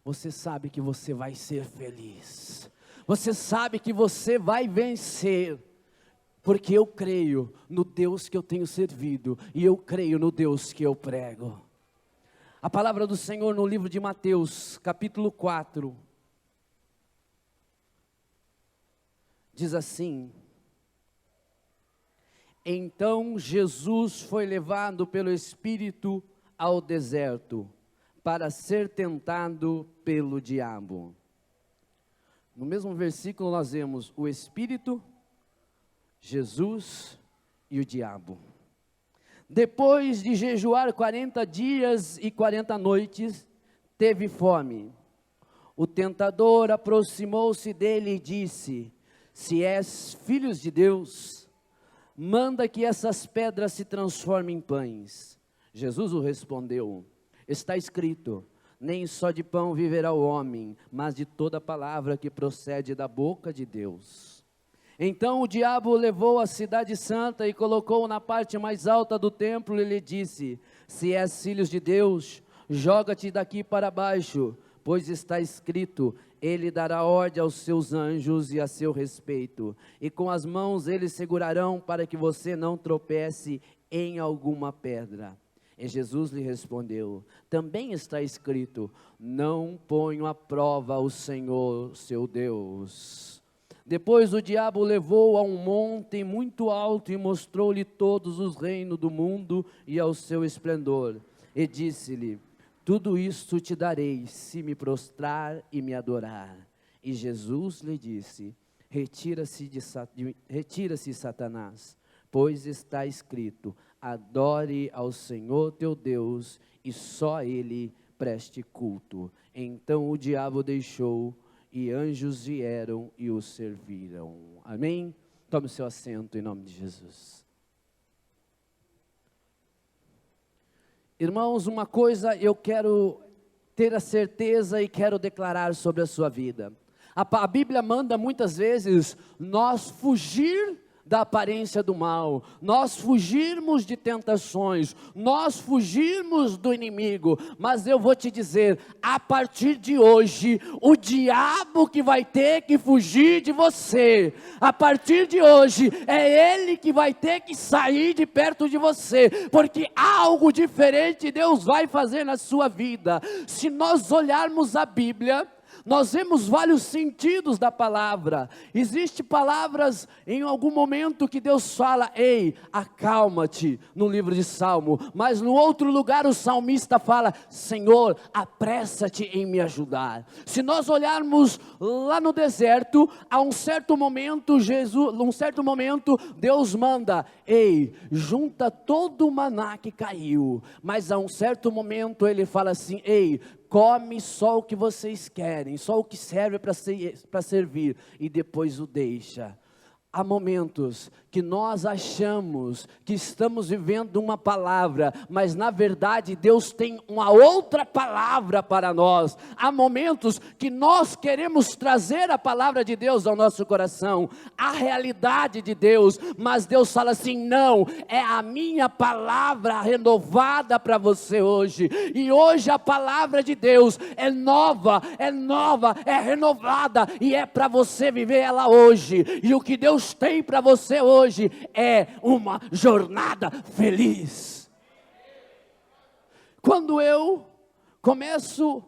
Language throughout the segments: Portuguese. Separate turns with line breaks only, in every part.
você sabe que você vai ser feliz. Você sabe que você vai vencer. Porque eu creio no Deus que eu tenho servido. E eu creio no Deus que eu prego. A palavra do Senhor no livro de Mateus, capítulo 4. Diz assim: então Jesus foi levado pelo Espírito ao deserto, para ser tentado pelo diabo. No mesmo versículo nós vemos o Espírito, Jesus e o diabo. Depois de jejuar 40 dias e 40 noites, teve fome. O tentador aproximou-se dele e disse: se és filhos de Deus, manda que essas pedras se transformem em pães. Jesus o respondeu: está escrito, nem só de pão viverá o homem, mas de toda palavra que procede da boca de Deus. Então o diabo o levou à cidade santa e colocou-o na parte mais alta do templo e lhe disse: se és filhos de Deus, joga-te daqui para baixo, pois está escrito, ele dará ordem aos seus anjos e a seu respeito, e com as mãos eles segurarão para que você não tropece em alguma pedra. E Jesus lhe respondeu: também está escrito, não ponho à prova o Senhor seu Deus. Depois o diabo o levou a um monte muito alto e mostrou-lhe todos os reinos do mundo e ao seu esplendor. E disse-lhe: tudo isto te darei, se me prostrar e me adorar. E Jesus lhe disse: retira-se, Satanás, pois está escrito, adore ao Senhor teu Deus, e só a Ele preste culto. Então o diabo deixou, e anjos vieram e o serviram. Amém? Tome o seu assento em nome de Jesus. Irmãos, uma coisa eu quero ter a certeza e quero declarar sobre a sua vida. A Bíblia manda muitas vezes nós fugir da aparência do mal, nós fugirmos de tentações, nós fugirmos do inimigo, mas eu vou te dizer, a partir de hoje, o diabo que vai ter que fugir de você, a partir de hoje, é ele que vai ter que sair de perto de você, porque algo diferente Deus vai fazer na sua vida. Se nós olharmos a Bíblia, nós vemos vários sentidos da palavra. Existem palavras em algum momento que Deus fala: ei, acalma-te, no livro de Salmo. Mas no outro lugar o salmista fala: Senhor, apressa-te em me ajudar. Se nós olharmos lá no deserto, a um certo momento Deus manda: ei, junta todo o maná que caiu. Mas a um certo momento ele fala assim: ei, come só o que vocês querem, só o que serve para servir, e depois o deixa. Há momentos que nós achamos que estamos vivendo uma palavra, mas na verdade Deus tem uma outra palavra para nós. Há momentos que nós queremos trazer a palavra de Deus ao nosso coração, a realidade de Deus, mas Deus fala assim: não, é a minha palavra renovada para você hoje. E hoje a palavra de Deus é nova, é renovada, e é para você viver ela hoje. E o que Deus tem para você hoje é uma jornada feliz. Quando eu começo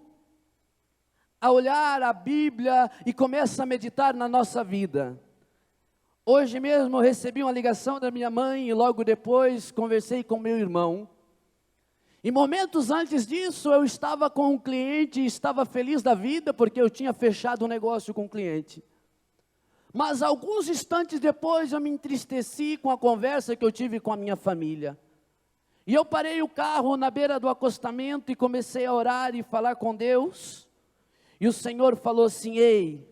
a olhar a Bíblia e começo a meditar na nossa vida, hoje mesmo eu recebi uma ligação da minha mãe e logo depois conversei com meu irmão. E momentos antes disso eu estava com um cliente e estava feliz da vida porque eu tinha fechado um negócio com um cliente. Mas alguns instantes depois eu me entristeci com a conversa que eu tive com a minha família. E eu parei o carro na beira do acostamento e comecei a orar e falar com Deus. E o Senhor falou assim: ei,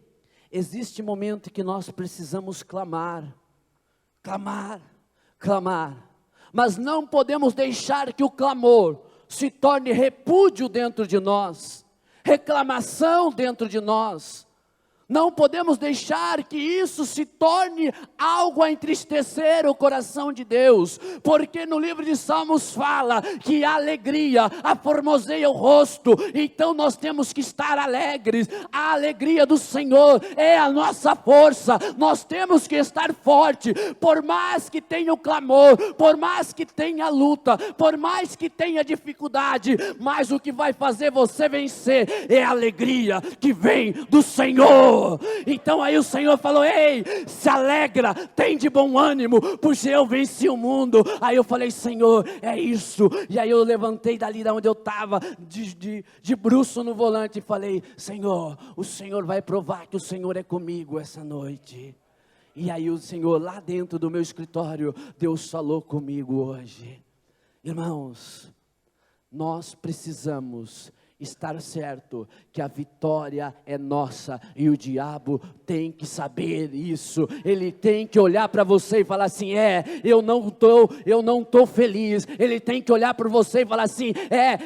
existe momento que nós precisamos clamar, mas não podemos deixar que o clamor se torne repúdio dentro de nós, reclamação dentro de nós. Não podemos deixar que isso se torne algo a entristecer o coração de Deus, porque no livro de Salmos fala que a alegria aformoseia o rosto, então nós temos que estar alegres. A alegria do Senhor é a nossa força, nós temos que estar forte, por mais que tenha o clamor, por mais que tenha luta, por mais que tenha dificuldade, mas o que vai fazer você vencer é a alegria que vem do Senhor. Então aí o Senhor falou: ei, se alegra, tem de bom ânimo, porque eu venci o mundo. Aí eu falei: Senhor, é isso. E aí eu levantei dali da onde eu estava, de bruço no volante, e falei: Senhor, o Senhor vai provar que o Senhor é comigo essa noite. E aí o Senhor, lá dentro do meu escritório, Deus falou comigo hoje. Irmãos, nós precisamos estar certo que a vitória é nossa, e o diabo tem que saber isso. Ele tem que olhar para você e falar assim: eu não tô feliz. Ele tem que olhar para você e falar assim: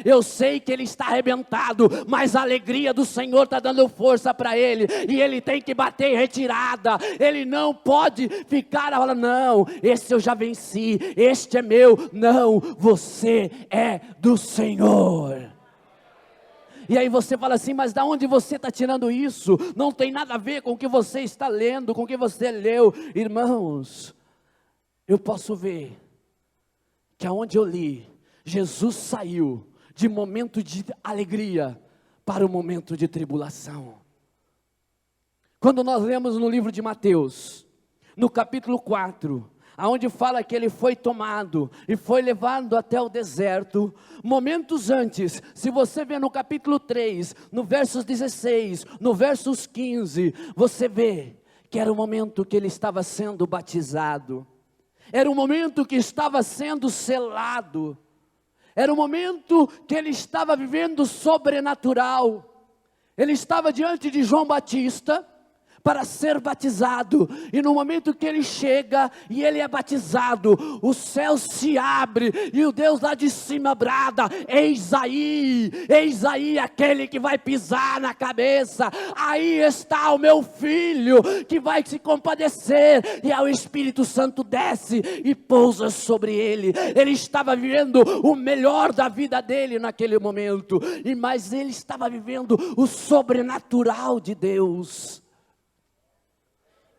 eu sei que ele está arrebentado, mas a alegria do Senhor está dando força para ele, e ele tem que bater em retirada. Ele não pode ficar falando: não, esse eu já venci, este é meu. Não, você é do Senhor. E aí você fala assim: mas da onde você está tirando isso? Não tem nada a ver com o que você está lendo, com o que você leu. Irmãos, eu posso ver que aonde eu li, Jesus saiu de momento de alegria para o momento de tribulação. Quando nós lemos no livro de Mateus, no capítulo 4, aonde fala que ele foi tomado e foi levado até o deserto, momentos antes, se você vê no capítulo 3, no versos 16, no versos 15, você vê que era o momento que ele estava sendo batizado, era o momento que estava sendo selado, era o momento que ele estava vivendo sobrenatural. Ele estava diante de João Batista para ser batizado, e no momento que ele chega e ele é batizado, o céu se abre, e o Deus lá de cima brada: eis aí aquele que vai pisar na cabeça, aí está o meu filho, que vai se compadecer. E aí o Espírito Santo desce e pousa sobre ele. Ele estava vivendo o melhor da vida dele naquele momento, mas ele estava vivendo o sobrenatural de Deus.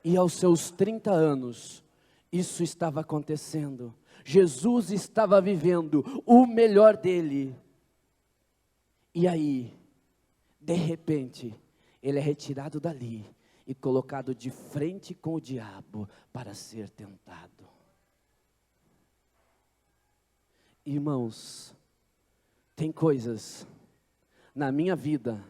E aos seus 30 anos, isso estava acontecendo. Jesus estava vivendo o melhor dele. E aí, de repente, ele é retirado dali e colocado de frente com o diabo para ser tentado. Irmãos, tem coisas na minha vida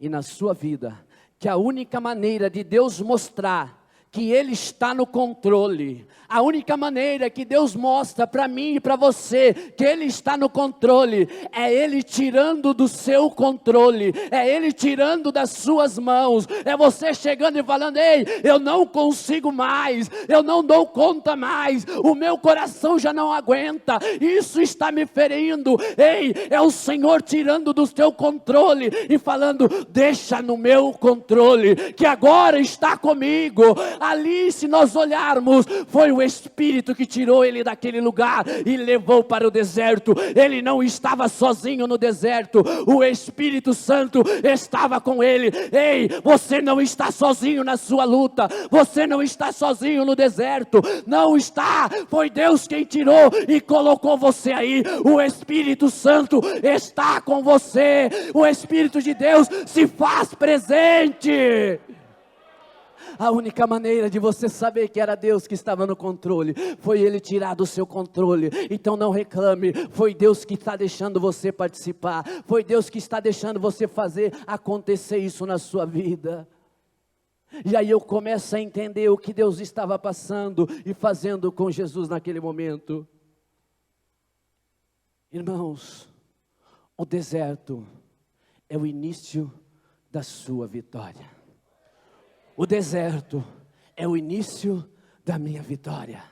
e na sua vida que a única maneira de Deus mostrar que Ele está no controle, a única maneira que Deus mostra para mim e para você que Ele está no controle, é Ele tirando do seu controle, é Ele tirando das suas mãos, é você chegando e falando: ei, eu não consigo mais, eu não dou conta mais, o meu coração já não aguenta, isso está me ferindo. Ei, é o Senhor tirando do seu controle e falando: deixa no meu controle, que agora está comigo. Ali, se nós olharmos, foi o Espírito que tirou ele daquele lugar e levou para o deserto. Ele não estava sozinho no deserto, o Espírito Santo estava com ele. Ei, você não está sozinho na sua luta, você não está sozinho no deserto, não está, foi Deus quem tirou e colocou você aí. O Espírito Santo está com você, o Espírito de Deus se faz presente. A única maneira de você saber que era Deus que estava no controle, foi Ele tirar do seu controle. Então não reclame, foi Deus que está deixando você participar, foi Deus que está deixando você fazer acontecer isso na sua vida. E aí eu começo a entender o que Deus estava passando e fazendo com Jesus naquele momento. Irmãos, o deserto é o início da sua vitória. O deserto é o início da minha vitória.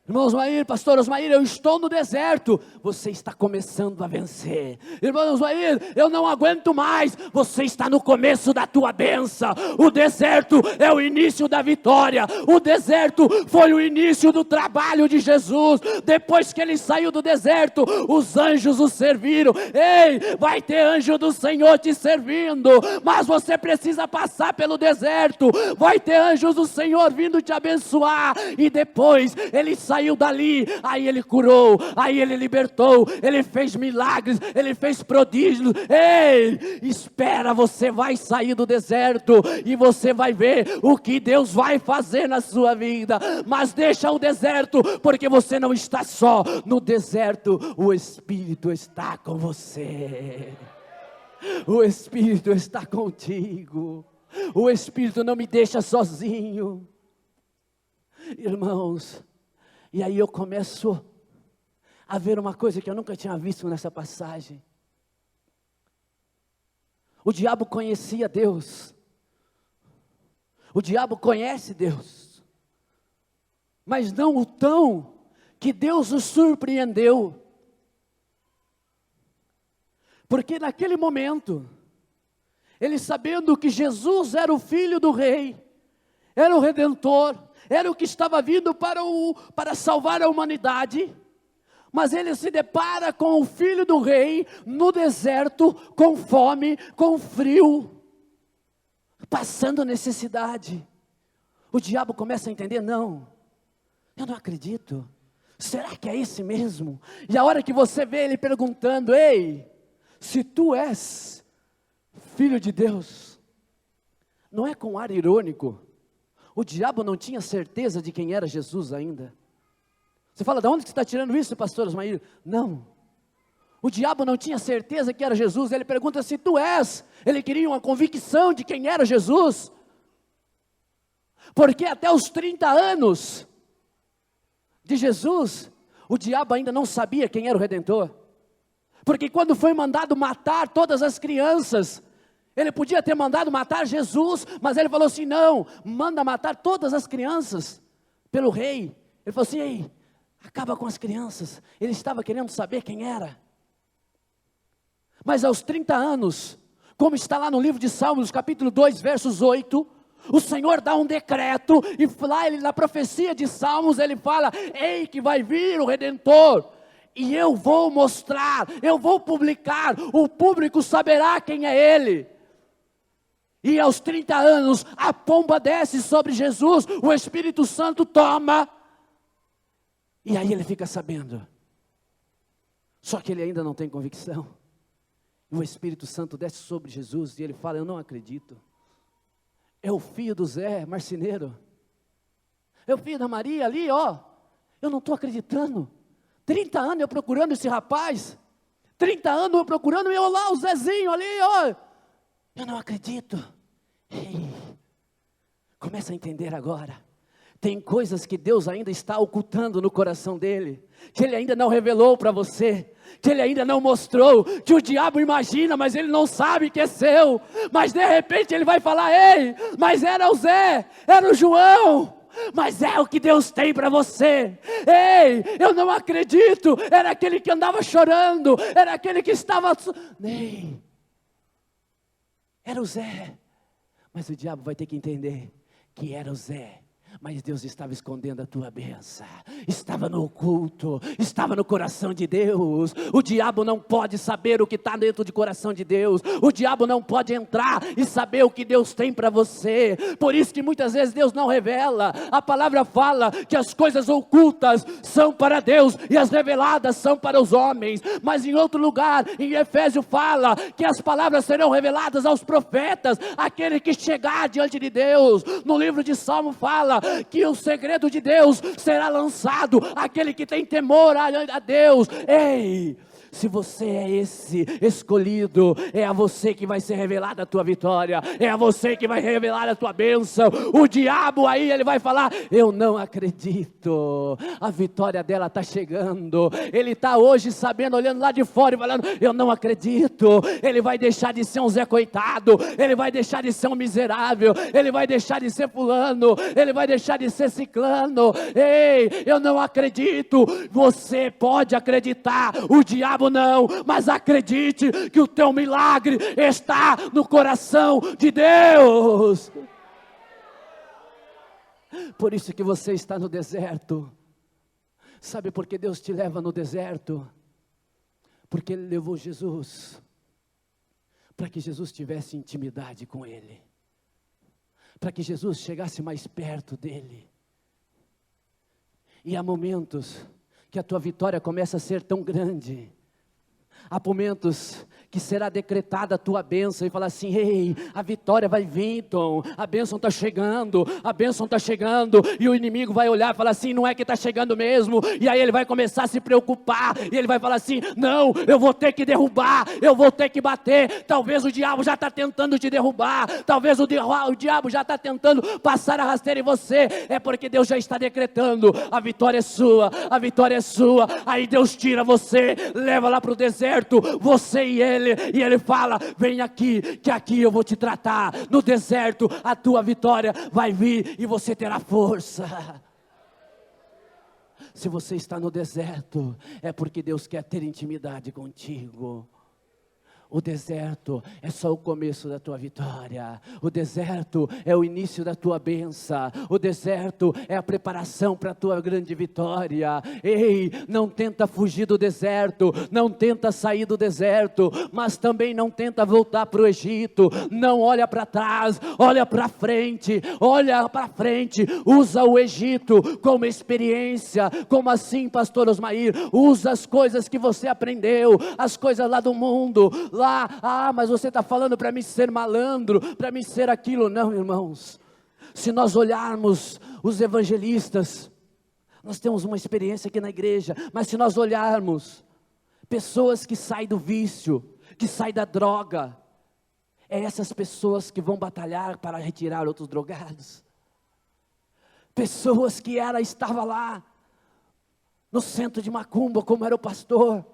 Irmão Osmair, pastor Osmair, eu estou no deserto. Você está começando a vencer. Irmão Osmair, eu não aguento mais. Você está no começo da tua bênção. O deserto é o início da vitória. O deserto foi o início do trabalho de Jesus. Depois que ele saiu do deserto, os anjos o serviram. Ei, vai ter anjo do Senhor te servindo, mas você precisa passar pelo deserto. Vai ter anjos do Senhor vindo te abençoar. E depois ele saiu dali, aí ele curou, aí ele libertou, ele fez milagres, ele fez prodígios. Ei, espera, você vai sair do deserto e você vai ver o que Deus vai fazer na sua vida. Mas deixa o deserto, porque você não está só no deserto, o Espírito está com você. O Espírito está contigo. O Espírito não me deixa sozinho. Irmãos, e aí eu começo a ver uma coisa que eu nunca tinha visto nessa passagem. O diabo conhecia Deus. O diabo conhece Deus. Mas não o tão que Deus o surpreendeu. Porque naquele momento, ele sabendo que Jesus era o Filho do Rei, era o Redentor, era o que estava vindo para salvar a humanidade, mas ele se depara com o Filho do Rei no deserto, com fome, com frio, passando necessidade. O diabo começa a entender, não, eu não acredito, será que é esse mesmo? E a hora que você vê ele perguntando, ei, se tu és Filho de Deus, não é com ar irônico? O diabo não tinha certeza de quem era Jesus ainda. Você fala, de onde você está tirando isso, pastor Osmair? Não. O diabo não tinha certeza que era Jesus. Ele pergunta se tu és. Ele queria uma convicção de quem era Jesus. Porque até os 30 anos de Jesus, o diabo ainda não sabia quem era o Redentor. Porque quando foi mandado matar todas as crianças, ele podia ter mandado matar Jesus, mas ele falou assim, não, manda matar todas as crianças pelo rei. Ele falou assim, ei, acaba com as crianças. Ele estava querendo saber quem era. Mas aos 30 anos, como está lá no livro de Salmos, capítulo 2, versos 8, o Senhor dá um decreto, e lá na profecia de Salmos, ele fala, ei que vai vir o Redentor, e eu vou mostrar, eu vou publicar, o público saberá quem é Ele. E aos 30 anos, a pomba desce sobre Jesus, o Espírito Santo toma, e aí ele fica sabendo. Só que ele ainda não tem convicção. E o Espírito Santo desce sobre Jesus, e ele fala, eu não acredito. É o filho do Zé, marceneiro. É o filho da Maria ali, ó. Eu não estou acreditando. 30 anos eu procurando esse rapaz. 30 anos eu procurando, e eu lá, o Zezinho ali, ó. Eu não acredito. Ei, começa a entender agora. Tem coisas que Deus ainda está ocultando no coração dele, que ele ainda não revelou para você, que ele ainda não mostrou, que o diabo imagina, mas ele não sabe que é seu. Mas de repente ele vai falar, ei, mas era o Zé, era o João. Mas é o que Deus tem para você. Ei, eu não acredito. Era aquele que andava chorando, era aquele que estava... Ei, era o Zé. Mas o diabo vai ter que entender que era o Zé. Mas Deus estava escondendo a tua bênção, estava no oculto, estava no coração de Deus. O diabo não pode saber o que está dentro do coração de Deus. O diabo não pode entrar e saber o que Deus tem para você. Por isso que muitas vezes Deus não revela. A palavra fala que as coisas ocultas são para Deus e as reveladas são para os homens. Mas em outro lugar, em Efésios fala que as palavras serão reveladas aos profetas, aquele que chegar diante de Deus. No livro de Salmo fala que o segredo de Deus será lançado àquele que tem temor a Deus. Ei, Se você é esse escolhido, é a você que vai ser revelada a tua vitória, é a você que vai revelar a tua bênção. O diabo aí, ele vai falar: eu não acredito, a vitória dela está chegando. Ele está hoje sabendo, olhando lá de fora e falando: eu não acredito. Ele vai deixar de ser um Zé Coitado, ele vai deixar de ser um miserável, ele vai deixar de ser fulano, ele vai deixar de ser ciclano. Ei, eu não acredito. Você pode acreditar, o diabo não, mas acredite que o teu milagre está no coração de Deus. Por isso que você está no deserto. Sabe por que Deus te leva no deserto? Porque Ele levou Jesus, para que Jesus tivesse intimidade com Ele, para que Jesus chegasse mais perto dEle. E há momentos que a tua vitória começa a ser tão grande, há momentos que será decretada a tua bênção e fala assim: ei, a vitória vai vir, Tom, a bênção está chegando, a bênção está chegando, e o inimigo vai olhar e falar assim: não é que está chegando mesmo, e aí ele vai começar a se preocupar, e ele vai falar assim: não, eu vou ter que derrubar, eu vou ter que bater. Talvez o diabo já está tentando te derrubar, talvez o diabo já está tentando passar a rasteira em você, é porque Deus já está decretando: a vitória é sua, a vitória é sua. Aí Deus tira você, leva lá para o deserto, você e ele fala: vem aqui, que aqui eu vou te tratar. No deserto a tua vitória vai vir e você terá força. Se você está no deserto, é porque Deus quer ter intimidade contigo. O deserto é só o começo da tua vitória. O deserto é o início da tua bênção. O deserto é a preparação para a tua grande vitória. Ei, não tenta fugir do deserto, não tenta sair do deserto, mas também não tenta voltar para o Egito. Não olha para trás, olha para frente, olha para frente. Usa o Egito como experiência. Como assim, pastor Osmair? Usa as coisas que você aprendeu, as coisas lá do mundo. Lá, mas você está falando para mim ser malandro, para mim ser aquilo. Não, irmãos, se nós olharmos os evangelistas, nós temos uma experiência aqui na igreja, mas se nós olharmos pessoas que saem do vício, que saem da droga, é essas pessoas que vão batalhar para retirar outros drogados. Pessoas que estava lá no centro de macumba, como era o pastor,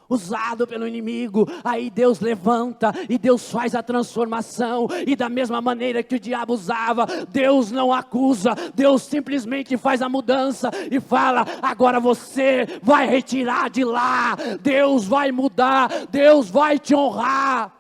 usado pelo inimigo. Aí Deus levanta e Deus faz a transformação, e da mesma maneira que o diabo usava, Deus não acusa, Deus simplesmente faz a mudança e fala: agora você vai retirar de lá, Deus vai mudar, Deus vai te honrar.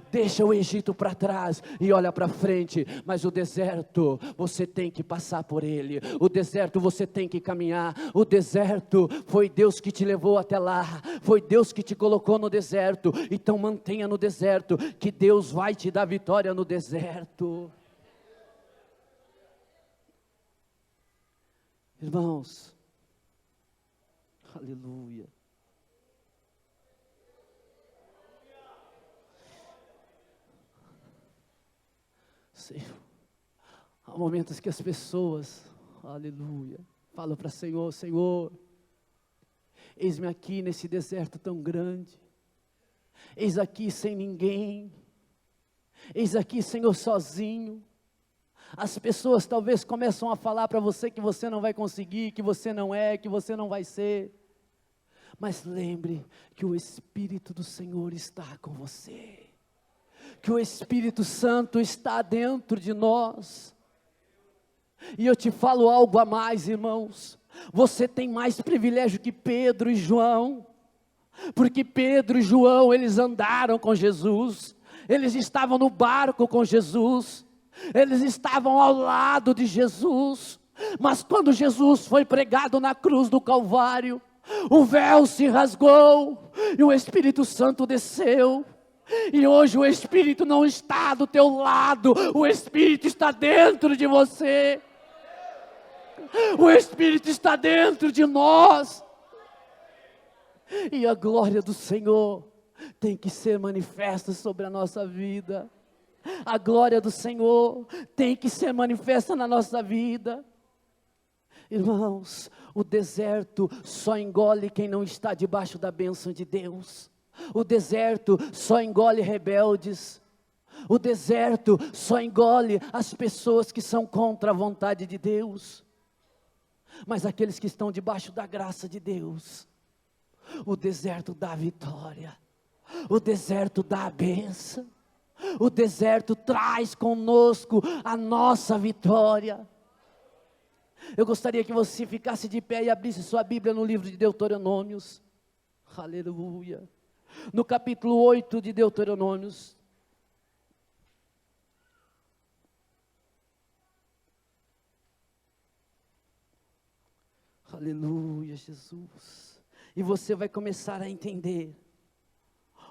Deixa o Egito para trás e olha para frente. Mas o deserto, você tem que passar por ele. O deserto você tem que caminhar. O deserto foi Deus que te levou até lá, foi Deus que te colocou no deserto. Então mantenha no deserto, que Deus vai te dar vitória no deserto. Irmãos, aleluia. Senhor, há momentos que as pessoas, aleluia, falam para o Senhor: Senhor, eis-me aqui nesse deserto tão grande, eis aqui sem ninguém, eis aqui, Senhor, sozinho. As pessoas talvez começam a falar para você que você não vai conseguir, que você não é, que você não vai ser. Mas lembre que o Espírito do Senhor está com você, que o Espírito Santo está dentro de nós. E eu te falo algo a mais, irmãos: você tem mais privilégio que Pedro e João, porque Pedro e João, eles andaram com Jesus, eles estavam no barco com Jesus, eles estavam ao lado de Jesus. Mas quando Jesus foi pregado na cruz do Calvário, o véu se rasgou e o Espírito Santo desceu. E hoje o Espírito não está do teu lado, o Espírito está dentro de você, o Espírito está dentro de nós, e a glória do Senhor tem que ser manifesta sobre a nossa vida. A glória do Senhor tem que ser manifesta na nossa vida. Irmãos, o deserto só engole quem não está debaixo da bênção de Deus. O deserto só engole rebeldes. O deserto só engole as pessoas que são contra a vontade de Deus. Mas aqueles que estão debaixo da graça de Deus, o deserto dá a vitória. O deserto dá a bênção. O deserto traz conosco a nossa vitória. Eu gostaria que você ficasse de pé e abrisse sua Bíblia no livro de Deuteronômios. Aleluia. No capítulo 8 de Deuteronômios. Aleluia, Jesus. E você vai começar a entender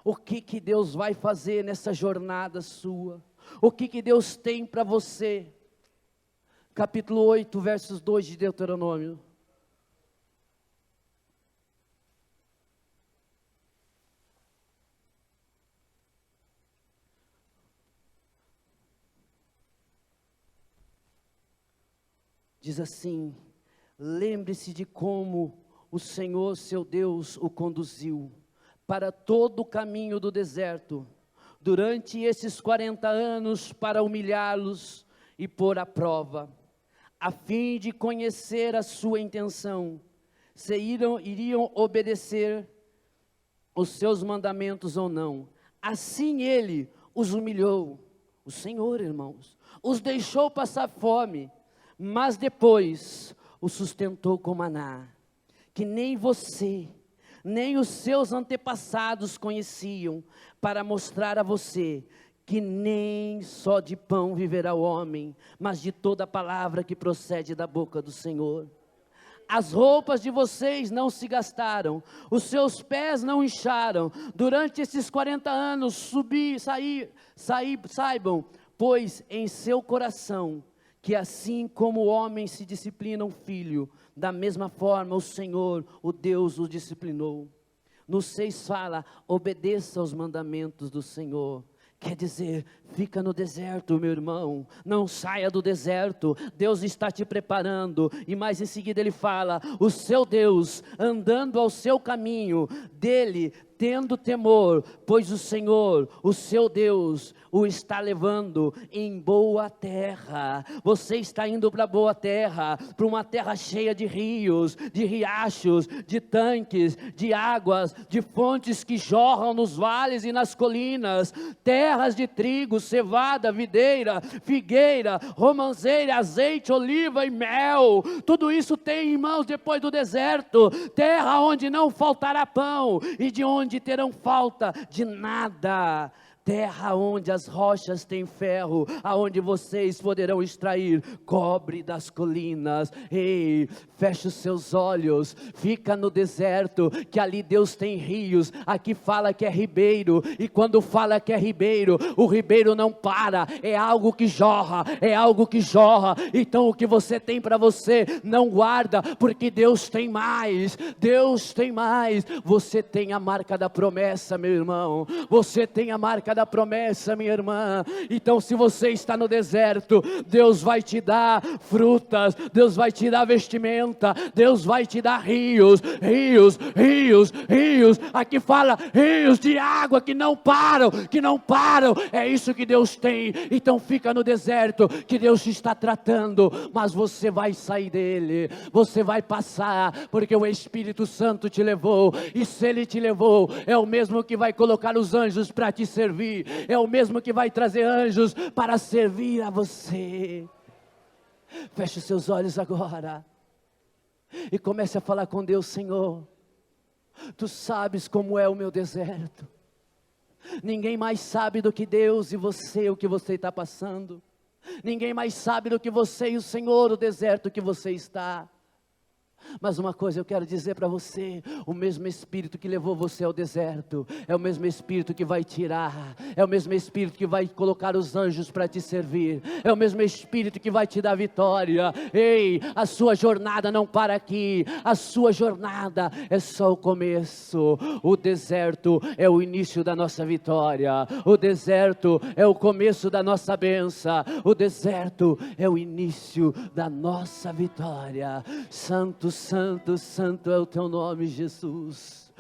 o que Deus vai fazer nessa jornada sua. O que Deus tem para você. Capítulo 8, versos 2 de Deuteronômio. Diz assim: lembre-se de como o Senhor seu Deus o conduziu para todo o caminho do deserto, durante esses 40 anos, para humilhá-los e pôr à prova, a fim de conhecer a sua intenção, se iriam obedecer os seus mandamentos ou não. Assim ele os humilhou, o Senhor, irmãos, os deixou passar fome, mas depois os sustentou com maná, que nem você, nem os seus antepassados conheciam, para mostrar a você que nem só de pão viverá o homem, mas de toda palavra que procede da boca do Senhor. As roupas de vocês não se gastaram, os seus pés não incharam, durante esses 40 anos, saibam, pois em seu coração, que assim como o homem se disciplina um filho, da mesma forma o Senhor, o Deus, o disciplinou. No 6 fala, obedeça aos mandamentos do Senhor. Quer dizer, fica no deserto, meu irmão, não saia do deserto, Deus está te preparando. E mais em seguida ele fala, o seu Deus, andando ao seu caminho, dele tendo temor, pois o Senhor, o seu Deus, o está levando em boa terra. Você está indo para boa terra, para uma terra cheia de rios, de riachos, de tanques, de águas, de fontes que jorram nos vales e nas colinas, terras de trigo, cevada, videira, figueira, romanceira, azeite, oliva e mel. Tudo isso tem, irmãos, depois do deserto, terra onde não faltará pão e de onde terão falta de nada. Terra onde as rochas têm ferro, aonde vocês poderão extrair cobre das colinas. Ei, feche os seus olhos, fica no deserto, que ali Deus tem rios. Aqui fala que é ribeiro, e quando fala que é ribeiro, o ribeiro não para, é algo que jorra, é algo que jorra. Então o que você tem para você, não guarda, porque Deus tem mais, Deus tem mais. Você tem a marca da promessa, meu irmão, você tem a marca da promessa, minha irmã. Então se você está no deserto, Deus vai te dar frutas, Deus vai te dar vestimenta, Deus vai te dar rios, rios, rios, rios. Aqui fala rios de água que não param, que não param. É isso que Deus tem. Então fica no deserto, que Deus te está tratando, mas você vai sair dele, você vai passar, porque o Espírito Santo te levou. E se ele te levou, é o mesmo que vai colocar os anjos para te servir, é o mesmo que vai trazer anjos para servir a você. Feche os seus olhos agora e comece a falar com Deus. Senhor, tu sabes como é o meu deserto. Ninguém mais sabe do que Deus e você, o que você está passando. Ninguém mais sabe do que você e o Senhor, o deserto que você está. Mas uma coisa eu quero dizer para você: o mesmo Espírito que levou você ao deserto, é o mesmo Espírito que vai tirar, é o mesmo Espírito que vai colocar os anjos para te servir, é o mesmo Espírito que vai te dar vitória. Ei, a sua jornada não para aqui, a sua jornada é só o começo. O deserto é o início da nossa vitória, o deserto é o começo da nossa bênção, o deserto é o início da nossa vitória. Santo, santo, santo é o teu nome, Jesus.